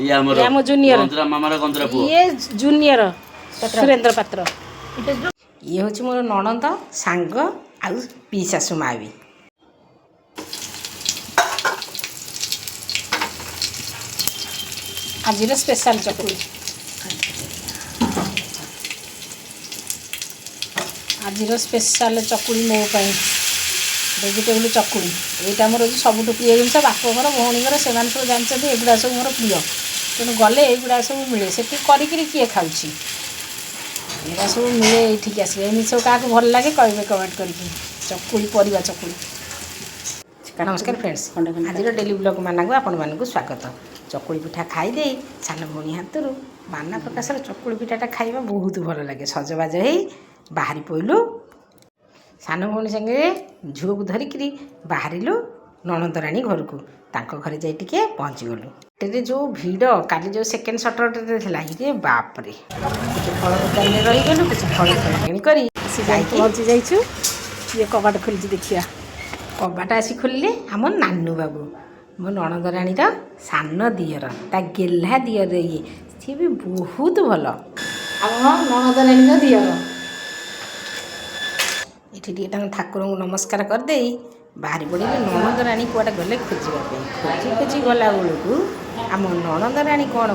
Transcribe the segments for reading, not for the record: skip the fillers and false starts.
ये आम जूनियर गंजरा मामार गंजरा पुओ ये जूनियर सुरेंद्र पात्र ये हूँ मोर नणंद सांग आउ पी शाशु माँ भी आज स्पेशल चकुली आज स्पेशल चकुली मो वेजिटेबल चकुली यहाँ मोर सब प्रिय जिन बापर भौणीकर से सब जानते एगुड़ा सब मोर प्रिय तेणु गले युवा सब मिले से किए खाऊँ यहाँ सब मिले ये आस सब क्या भल लगे कहे कमेंट करके चकुली परिवा चकुली नमस्कार फ्रेंड्स आज डेली ब्लॉग मानक आपण मानक स्वागत चकुली पिठा खाईदे सान भौणी हाथ माना प्रकाशर चकुली पिठाटा खाଇବା बहुत भल लगे सजबाज हो बाहरी पड़लु सान भौणी संगे झील को धरिकी बाहरिलु नणंदराणी घर को घरे जाए पहुँची गलु टे जो भिड़ काली जो सेकेंड सटरडे था ये बापरे फल दुकान में रहीगलु किसी फल किणी पहुँची जाइछु ये कबाट खोली देखिया कबाट आसी खोलिले आम नानू बाबू मो नणंदराणीर सान दियर ता गेल्हा दियर ये सी भी बहुत भल आम नणंदराणीर दियर ये ठाकुर को नमस्कार करदे बाहरी पड़े नणंदराणी कौटे गले खोजापी खोजी खोजी गला बेलू आम नणंदराणी कौन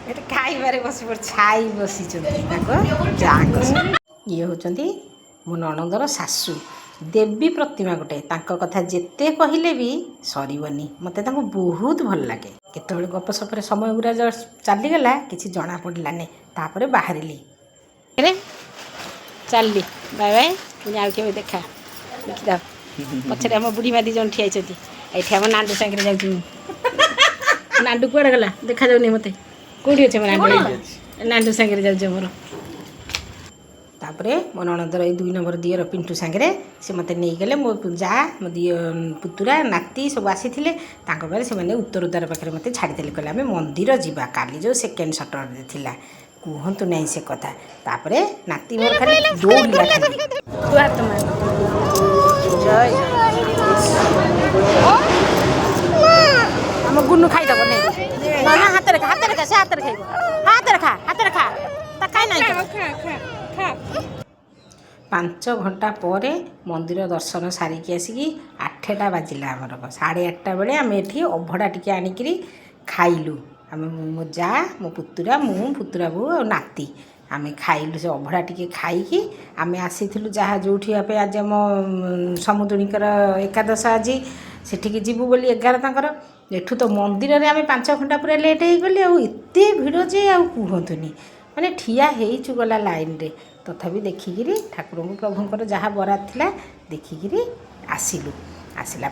कर खाइबारे बस छाई बसी ये होती मो नणंदर सासू देवी प्रतिमा गोटे कथा जिते कहले भी सरबनी मत बहुत भल लगे केत गपसपर समय गुरा चलीगला कि जना पड़ानी तापर बाहरी चलली बाय बाय पुणी आउ के देखा देखीद पचर आम बुढ़ी मादी जन ठिया ये आम नाडू सागर जाऊँ नाडू कौड़े गला देखा जाऊनी मत कौटी अच्छे नाडू नाडू सागर जाऊँ मोर तापरे मो नणंदर ये 2 नंबर दियर पिंटू सांगे से मत नहीं गले मो जा मो दी पुतुरा नाती सब आसी से उत्तर द्वार पाखे मत छाड़ीदे कहले आम मंदिर जावा काली जो सेकेंड सटरडे थिला कहतु नहीं से कथा तापरे नाती मोर खाली दौड़ला खाली तू हाथ मार जय हम गुन्नू खाईदब नहीं ना हाथ रखा से हाथ रखा ता खाई नहीं 5 घंटा पर मंदिर दर्शन सारिकी आसिकी 8टा बाजिला आमर 8:30 बेले आम ये अभड़ा टी आणिक खाइलु आम मो जा मो पुतुरा पुतुरा बो और नाती आम खाइलु से अभड़ा टी खाई आम आसीलु जहाँ जो आज आम समुद्रीकर एकादश आज सेठिकी जीवु बोली 11 तंकर एठू तो मंदिर में आम 5 घंटा पूरा लेट हो गली आते भिड़ जे कहतुनी माने ठिया हेचु गला लाइन रे तथापि देखिकी ठाकुर को प्रभुंर जहाँ बरात थिला देखिकी आसिलु आसला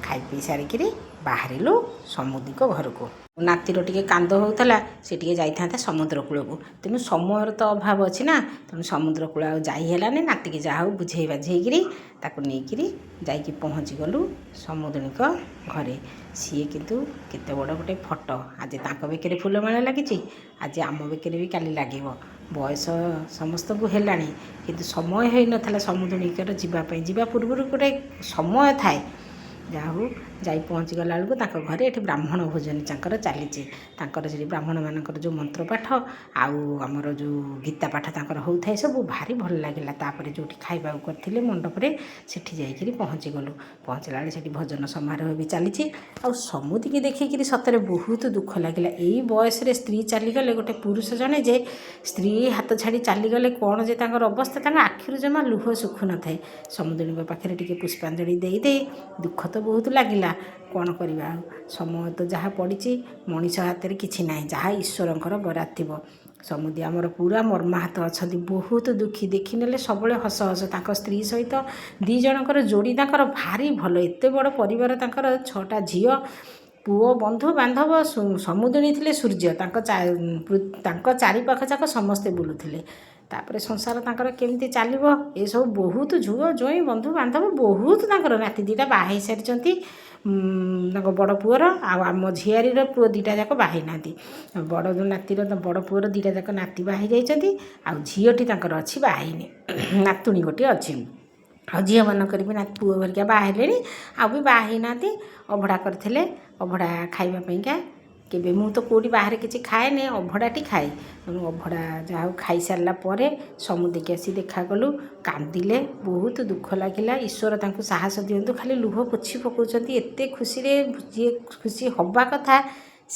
खाई पी सारिकी बाहरिलु समुद्री को घर को नातीर टे कांद होता से जाता समुद्र कूल को तेणु समय तो अभाव अच्छी ना तेणु समुद्र कूल जाइलानी नाती की जहाँ बुझे बाझेकरी नहीं जाकि पहुँची गलु समुद्री घरे सी किंतु केते बड़ गोटे फटो आज तांको बेकरे फूलमाला लगी आज आम बेकरे भी काली लगे बयस समस्त को हेलानी किंतु समय हो नाला समुद्रीकर जीवा पूर्व गोटे समय थाए जहाँ जाई पहुँची गला बेलू घरे ये ब्राह्मण भोजन चली से ब्राह्मण मानकर जो मंत्र पाठ आमर जो गीता पाठ होता है सब भारी भल लगे तापर जो खाइबा करते मंडपे से पहुँची गलु पहुँचला से भजन समारोह भी चली समुद्री की देखिकी सतरे बहुत दुख लगे यही बयस स्त्री चलीगले गोटे पुरुष जड़े जे स्त्री हाथ छाड़ी चलीगले कौन जे अवस्था आखिर जमा लुह सुखु न थाए समुद्री पाखे टे पुष्पांजलि दे दुख तो बहुत लगिला कौन करवा समय तो जहाँ पड़ी मनीष हाथ में किसी ना जहाँ ईश्वरंकर बरात थी समुद्री आमर पूरा मर्माहत अच्छा बहुत दुखी देखने सब हस हस स्त्री सहित 2 जनकर जोड़ी भारी भल एत बड़ परिवार 6टा झील पुओ बंधु बांधव समुद्री थे सूर्य चारिपाख जाक समस्ते बुलूले तापर संसार तांकर केमती चलो ये सब बहुत झुओ जोई बंधु बांधव बहुत नाती 2टा बाहई सारी बड़ पुअर आम झीआरीर पुओ 2टा जाक बाहई ना बड़ नातीर बड़ पुअर 2टा जाक नाती बाहई जाइछन्ति आ झीओटी तांकर अछि बाहईनी नातुणी गोटे अच्छी ଆଉ ଝିଅମାନଙ୍କର ବି ନାତି ପୁଅ ହେରିକା ବାହା ହେଲେଣି, ଆଉ ବି ବାହା ହେଇନାହାନ୍ତି। ଅଭଡ଼ା କରିଥିଲେ, ଅଭଡ଼ା ଖାଇବା ପାଇଁକା। କେବେ ମୁଁ ତ କେଉଁଠି ବାହାରେ କିଛି ଖାଏନି, ଅଭଡ଼ାଟି ଖାଏ। ତେଣୁ ଅଭଡ଼ା ଯାହା ହଉ ଖାଇସାରିଲା ପରେ ସମୁଦ୍ରକୁ ଆସି ଦେଖା କଲୁ। କାନ୍ଦିଲେ, ବହୁତ ଦୁଃଖ ଲାଗିଲା। ଈଶ୍ୱର ତାଙ୍କୁ ସାହସ ଦିଅନ୍ତୁ, ଖାଲି ଲୁହ ପୋଛି ପକାଉଛନ୍ତି। ଏତେ ଖୁସିରେ ଯିଏ ଖୁସି ହେବା କଥା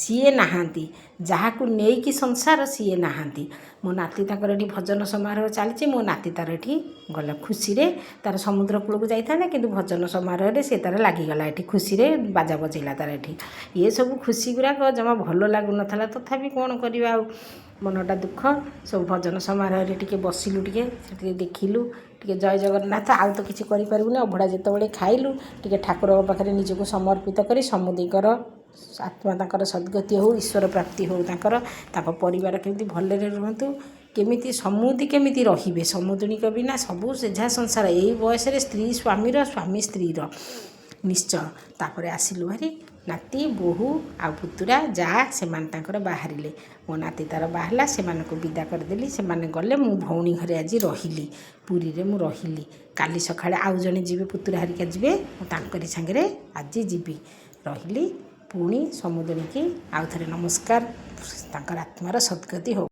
ସିଏ ନାହାନ୍ତି, ଯାହାକୁ ନେଇକି ସଂସାର ସିଏ ନାହାନ୍ତି। ମୋ ନାତି ତାଙ୍କର ଏଠି ଭଜନ ସମାରୋହ ଚାଲିଛି, ମୋ ନାତି ତାର ଏଠି ଗଲା ଖୁସିରେ, ତାର ସମୁଦ୍ର କୂଳକୁ ଯାଇଥାନ୍ତା କିନ୍ତୁ ଭଜନ ସମାରୋହରେ ସେ ତାର ଲାଗିଗଲା, ଏଠି ଖୁସିରେ ବାଜା ବଜେଇଲା ତାର ଏଠି। ଏସବୁ ଖୁସି ଗୁଡ଼ାକ ଜମା ଭଲ ଲାଗୁନଥିଲା, ତଥାପି କ'ଣ କରିବା ଆଉ, ମନଟା ଦୁଃଖ। ସବୁ ଭଜନ ସମାରୋହରେ ଟିକେ ବସିଲୁ, ଟିକେ ଟିକେ ଦେଖିଲୁ, ଟିକେ ଜୟ ଜଗନ୍ନାଥ। ଆଉ ତ କିଛି କରିପାରିବୁନି। ଅଭଡ଼ା ଯେତେବେଳେ ଖାଇଲୁ ଟିକେ ଠାକୁରଙ୍କ ପାଖରେ ନିଜକୁ ସମର୍ପିତ କରି ସମୁଦିଙ୍କର ଆତ୍ମା ତାଙ୍କର ସଦ୍ଗତି ହେଉ, ଈଶ୍ୱର ପ୍ରାପ୍ତି ହେଉ, ତାଙ୍କ ପରିବାର କେମିତି ଭଲରେ ରୁହନ୍ତୁ, କେମିତି ସମୁଦି କେମିତି ରହିବେ। ସମୁଦୁଣୀଙ୍କ ବିନା ସବୁ ସେଝା ସଂସାର। ଏଇ ବୟସରେ ସ୍ତ୍ରୀ ସ୍ୱାମୀର, ସ୍ୱାମୀ ସ୍ତ୍ରୀର ନିଶ୍ଚୟ। ତାପରେ ଆସିଲୁ ଭାରି, ନାତି ବୋହୂ ଆଉ ପୁତୁରା ଯାଆ ସେମାନେ ତାଙ୍କର ବାହାରିଲେ। ମୋ ନାତି ତାର ବାହାରିଲା, ସେମାନଙ୍କୁ ବିଦା କରିଦେଲି, ସେମାନେ ଗଲେ। ମୁଁ ଭଉଣୀ ଘରେ ଆଜି ରହିଲି, ପୁରୀରେ ମୁଁ ରହିଲି। କାଲି ସକାଳେ ଆଉ ଜଣେ ଯିବେ, ପୁତୁରା ହେରିକା ଯିବେ, ମୁଁ ତାଙ୍କରି ସାଙ୍ଗରେ ଆଜି ଯିବି। ରହିଲି। ପୁଣି ସମୁଦ୍ରକି ଆଉ ଥରେ ନମସ୍କାର, ତାଙ୍କର ଆତ୍ମାର ସଦ୍ଗତି ହେଉ।